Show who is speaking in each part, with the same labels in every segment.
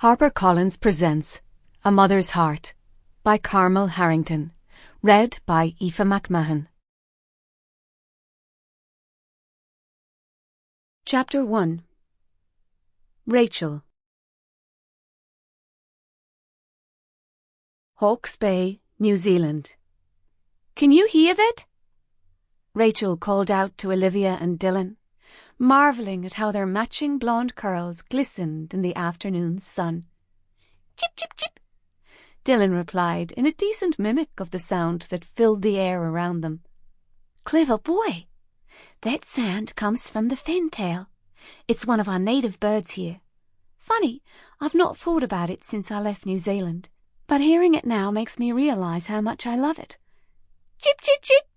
Speaker 1: HarperCollins presents A Mother's Heart by Carmel Harrington, read by Aoife Mcmahon. Chapter 1. Rachel. Hawke's Bay, New Zealand. "Can you hear that?" Rachel called out to Olivia and Dylan, marvelling at how their matching blonde curls glistened in the afternoon sun. "Chip, chip, chip," Dylan replied in a decent mimic of the sound that filled the air around them. "Clever boy. That sound comes from the fintail. It's one of our native birds here. Funny, I've not thought about it since I left New Zealand, but hearing it now makes me realise how much I love it. Chip, chip, chip."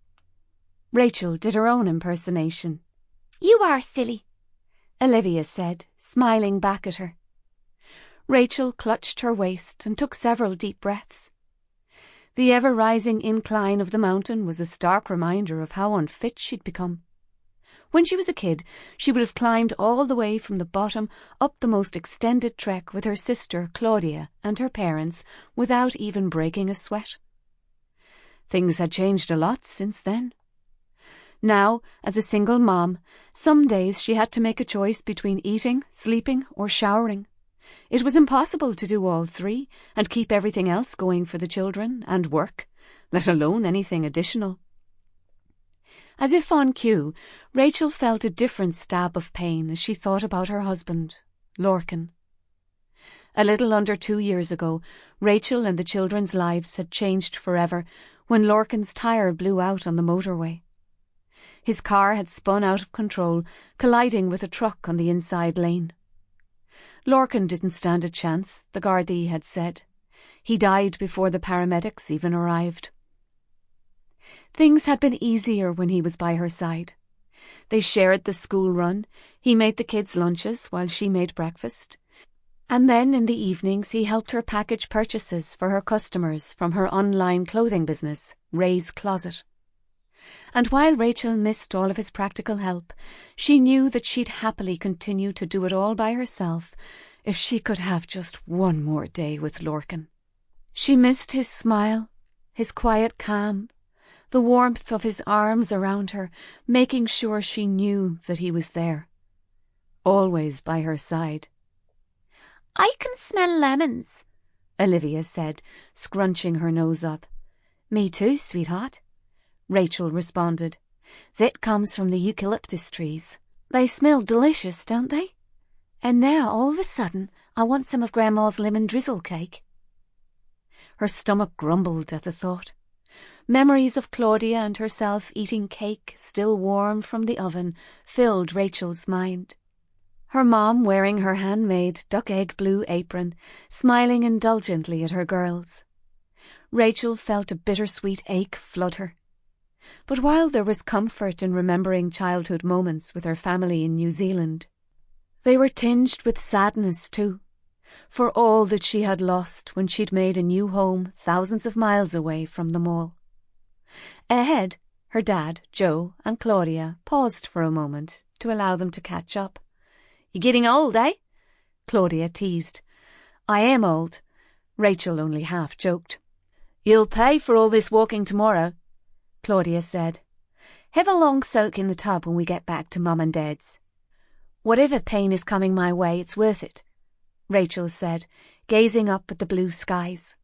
Speaker 1: Rachel did her own impersonation. "You are silly," Olivia said, smiling back at her. Rachel clutched her waist and took several deep breaths. The ever-rising incline of the mountain was a stark reminder of how unfit she'd become. When she was a kid, she would have climbed all the way from the bottom up the most extended trek with her sister Claudia and her parents without even breaking a sweat. Things had changed a lot since then. Now, as a single mom, some days she had to make a choice between eating, sleeping, or showering. It was impossible to do all three and keep everything else going for the children and work, let alone anything additional. As if on cue, Rachel felt a different stab of pain as she thought about her husband, Lorcan. A little under 2 years ago, Rachel and the children's lives had changed forever when Lorcan's tyre blew out on the motorway. His car had spun out of control, colliding with a truck on the inside lane. Lorcan didn't stand a chance, the Gardaí had said. He died before the paramedics even arrived. Things had been easier when he was by her side. They shared the school run, he made the kids' lunches while she made breakfast, and then in the evenings he helped her package purchases for her customers from her online clothing business, Ray's Closet. And while Rachel missed all of his practical help, she knew that she'd happily continue to do it all by herself if she could have just one more day with Lorcan. She missed his smile, his quiet calm, the warmth of his arms around her, making sure she knew that he was there, always by her side. "I can smell lemons," Olivia said, scrunching her nose up. "Me too, sweetheart," Rachel responded. "That comes from the eucalyptus trees. They smell delicious, don't they? And now, all of a sudden, I want some of Grandma's lemon drizzle cake." Her stomach grumbled at the thought. Memories of Claudia and herself eating cake, still warm from the oven, filled Rachel's mind. Her mom wearing her handmade duck-egg blue apron, smiling indulgently at her girls. Rachel felt a bittersweet ache flood her. But while there was comfort in remembering childhood moments with her family in New Zealand, they were tinged with sadness too, for all that she had lost when she'd made a new home thousands of miles away from them all. Ahead, her dad, Joe, and Claudia paused for a moment to allow them to catch up. "You getting old, eh?" Claudia teased. "I am old," Rachel only half joked. "You'll pay for all this walking tomorrow," Claudia said. "Have a long soak in the tub when we get back to Mum and Dad's." "Whatever pain is coming my way, it's worth it," Rachel said, gazing up at the blue skies.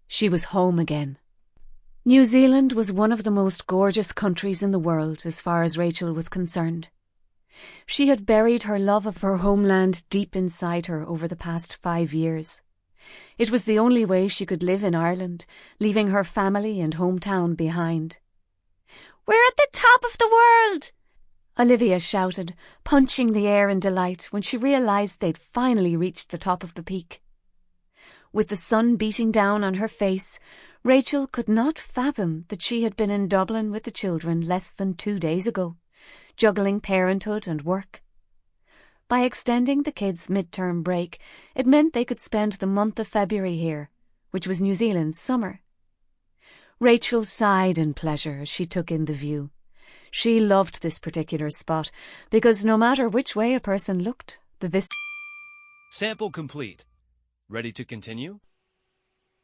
Speaker 1: She was home again. New Zealand was one of the most gorgeous countries in the world as far as Rachel was concerned. She had buried her love of her homeland deep inside her over the past 5 years. It was the only way she could live in Ireland, leaving her family and hometown behind. "We're at the top of the world!" Olivia shouted, punching the air in delight when she realised they'd finally reached the top of the peak. With the sun beating down on her face, Rachel could not fathom that she had been in Dublin with the children less than 2 days ago, juggling parenthood and work. By extending the kids' midterm break, it meant they could spend the month of February here, which was New Zealand's summer. Rachel sighed in pleasure as she took in the view. She loved this particular spot because no matter which way a person looked, the vista
Speaker 2: Sample complete. Ready to continue?